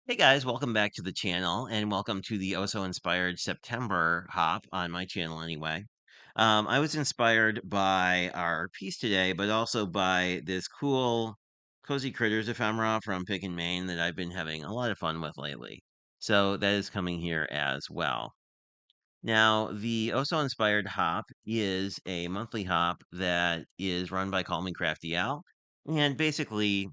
Hey guys, welcome back to the channel and welcome to the Oh So Inspired September hop on my channel anyway. I was inspired by our piece today, but also by this cool Cozy Critters ephemera from Pick and Maine that I've been having a lot of fun with lately. So that is coming here as well. Now, the Oh So Inspired hop is a monthly hop that is run by Call Me Crafty Al. And basically,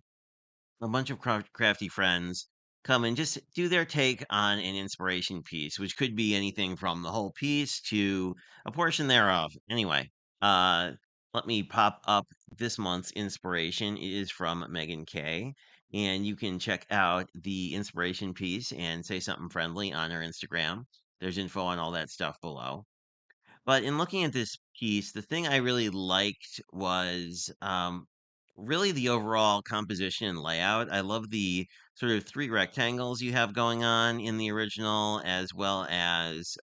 a bunch of crafty friends come and just do their take on an inspiration piece, which could be anything from the whole piece to a portion thereof. Anyway, uh, let me pop up this month's inspiration. It is from Megan Kay, and you can check out the inspiration piece and say something friendly on her Instagram. There's info on all that stuff below. But in looking at this piece, the thing I really liked was really the overall composition and layout. I love the sort of three rectangles you have going on in the original, as well as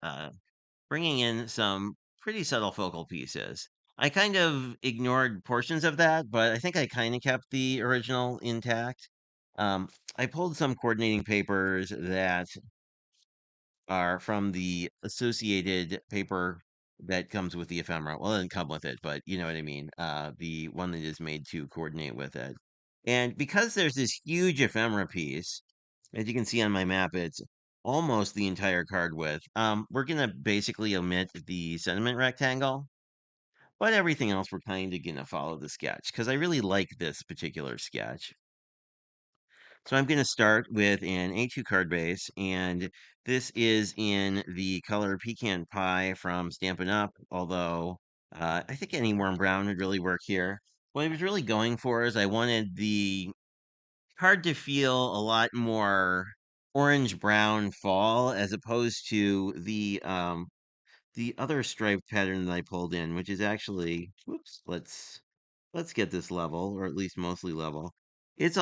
bringing in some pretty subtle focal pieces. I kind of ignored portions of that, but I think I kind of kept the original intact. I pulled some coordinating papers that are from the associated paper that comes with the ephemera. Well, it doesn't come with it, but you know what I mean. The one that is made to coordinate with it. And because there's this huge ephemera piece, as you can see on my map, it's almost the entire card width. We're gonna basically omit the sentiment rectangle, but everything else we're kind of gonna follow the sketch because I really like this particular sketch. So I'm going to start with an A2 card base, and this is in the color Pecan Pie from Stampin' Up, although I think any warm brown would really work here. What I was really going for is I wanted the card to feel a lot more orange-brown fall as opposed to the other striped pattern that I pulled in, which is actually, whoops, let's get this level, or at least mostly level. It's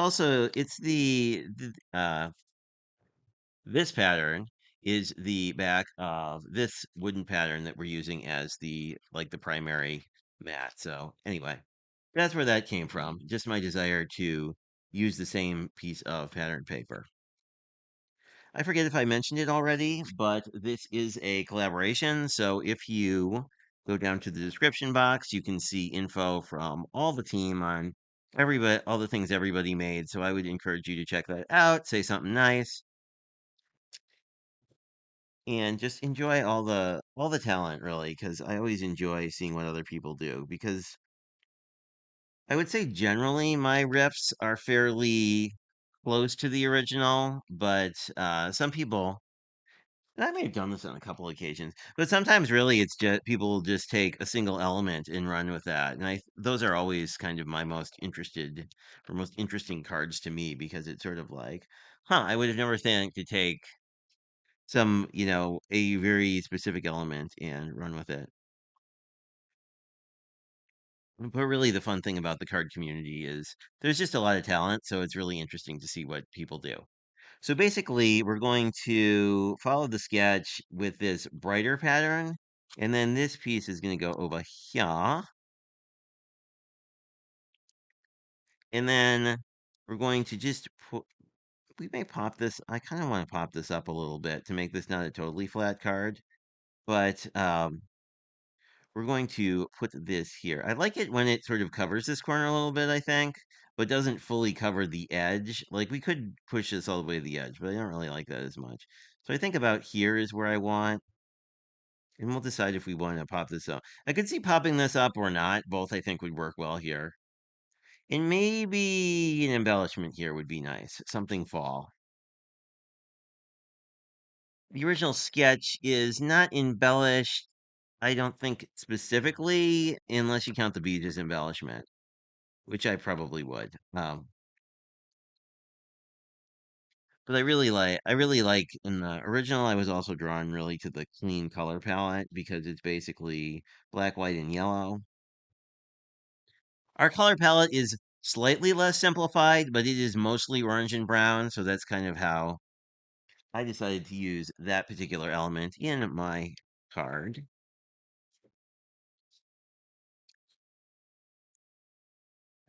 this pattern is the back of this wooden pattern that we're using as the primary mat. So anyway, that's where that came from. Just my desire to use the same piece of pattern paper. I forget if I mentioned it already, but this is a collaboration. So if you go down to the description box, you can see info from all the team on everybody, all the things everybody made. So I would encourage you to check that out, say something nice, and just enjoy all the talent really, because I always enjoy seeing what other people do. Because I would say generally my riffs are fairly close to the original, but some people and I may have done this on a couple occasions, but sometimes really it's just people will just take a single element and run with that. And those are always kind of my most interesting cards to me because it's sort of like, huh, I would have never think to take a very specific element and run with it. But really the fun thing about the card community is there's just a lot of talent, so it's really interesting to see what people do. So basically, we're going to follow the sketch with this brighter pattern, and then this piece is going to go over here, and then we're going to just put, we may pop this, I kind of want to pop this up a little bit to make this not a totally flat card, but we're going to put this here. I like it when it sort of covers this corner a little bit, I think, but doesn't fully cover the edge. Like we could push this all the way to the edge, but I don't really like that as much. So I think about here is where I want. And we'll decide if we want to pop this up. I could see popping this up or not. Both I think would work well here. And maybe an embellishment here would be nice. Something fall. The original sketch is not embellished, I don't think specifically, unless you count the bead as embellishment, which I probably would. But I really like in the original, I was also drawn really to the clean color palette because it's basically black, white, and yellow. Our color palette is slightly less simplified, but it is mostly orange and brown, so that's kind of how I decided to use that particular element in my card.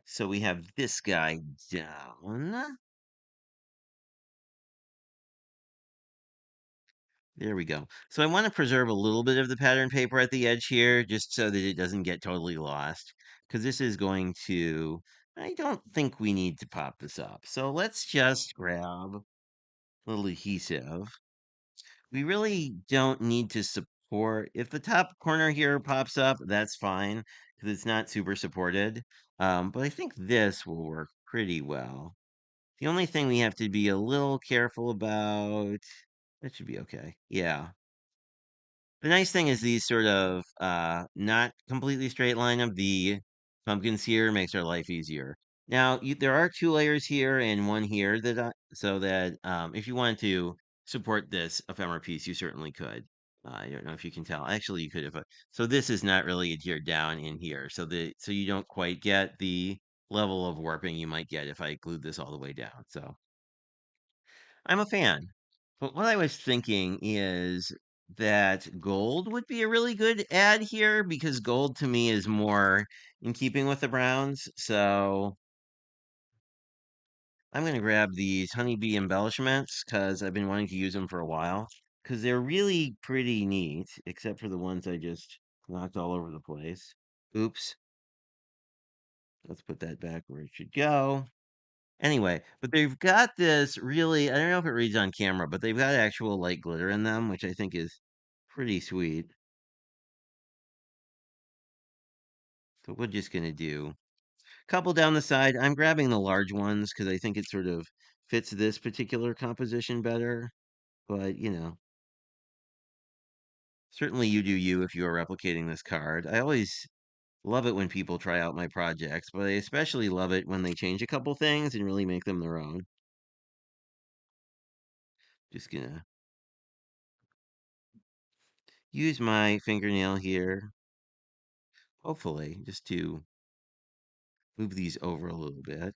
So we have this guy down. There we go. So I want to preserve a little bit of the pattern paper at the edge here, just so that it doesn't get totally lost, because this is going to, I don't think we need to pop this up. So let's just grab a little adhesive. We really don't need to support, if the top corner here pops up, that's fine, because it's not super supported. But I think this will work pretty well. The only thing we have to be a little careful about, that should be okay. Yeah. The nice thing is these sort of not completely straight line of the pumpkins here makes our life easier. Now, there are two layers here and one here that so that if you wanted to support this ephemera piece, you certainly could. I don't know if you can tell. Actually, you could have. So this is not really adhered down in here, so you don't quite get the level of warping you might get if I glued this all the way down. So I'm a fan. But what I was thinking is that gold would be a really good ad here because gold to me is more in keeping with the browns. So I'm going to grab these honeybee embellishments because I've been wanting to use them for a while because they're really pretty neat, except for the ones I just knocked all over the place. Oops. Let's put that back where it should go. Anyway, but they've got this really, I don't know if it reads on camera, but they've got actual light glitter in them, which I think is pretty sweet. So we're just going to do a couple down the side. I'm grabbing the large ones because I think it sort of fits this particular composition better. But, certainly you do you if you are replicating this card. I always love it when people try out my projects, but I especially love it when they change a couple things and really make them their own. Just gonna use my fingernail here, hopefully, just to move these over a little bit.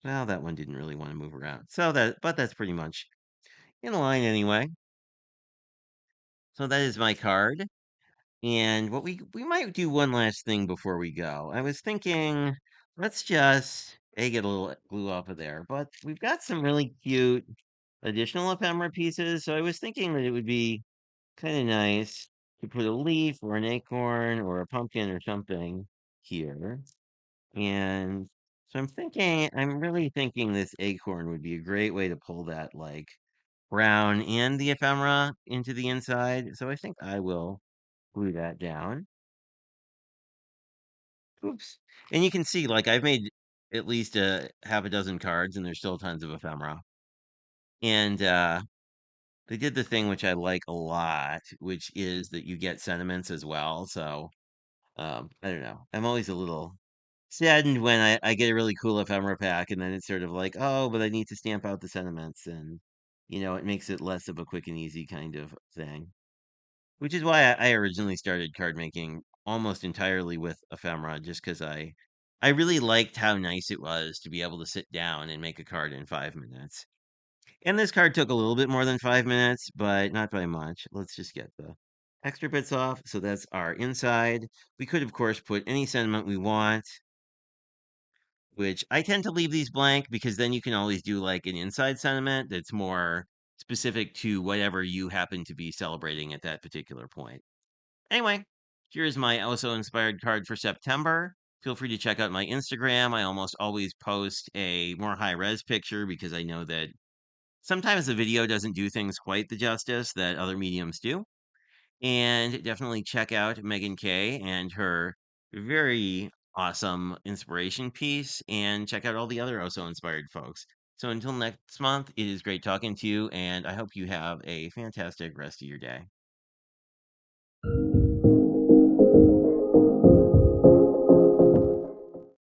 Well, that one didn't really want to move around. But that's pretty much in line anyway. So that is my card. And what we might do one last thing before we go. I was thinking, let's just get a little glue off of there. But we've got some really cute additional ephemera pieces. So I was thinking that it would be kind of nice to put a leaf or an acorn or a pumpkin or something here. And so I'm really thinking this acorn would be a great way to pull that like brown and the ephemera into the inside. So I think I will glue that down. Oops. And you can see, like, I've made at least a half a dozen cards, and there's still tons of ephemera. And they did the thing which I like a lot, which is that you get sentiments as well. So I don't know. I'm always a little saddened when I get a really cool ephemera pack, and then it's sort of like, oh, but I need to stamp out the sentiments, and it makes it less of a quick and easy kind of thing. Which is why I originally started card making almost entirely with ephemera, just because I really liked how nice it was to be able to sit down and make a card in 5 minutes. And this card took a little bit more than 5 minutes, but not by much. Let's just get the extra bits off. So that's our inside. We could, of course, put any sentiment we want, which I tend to leave these blank because then you can always do like an inside sentiment that's more specific to whatever you happen to be celebrating at that particular point. Anyway, here's my also inspired card for September. Feel free to check out my Instagram. I almost always post a more high res picture because I know that sometimes the video doesn't do things quite the justice that other mediums do. And definitely check out Megan Kay and her very awesome inspiration piece, and check out all the other also inspired folks. So until next month, it is great talking to you, and I hope you have a fantastic rest of your day.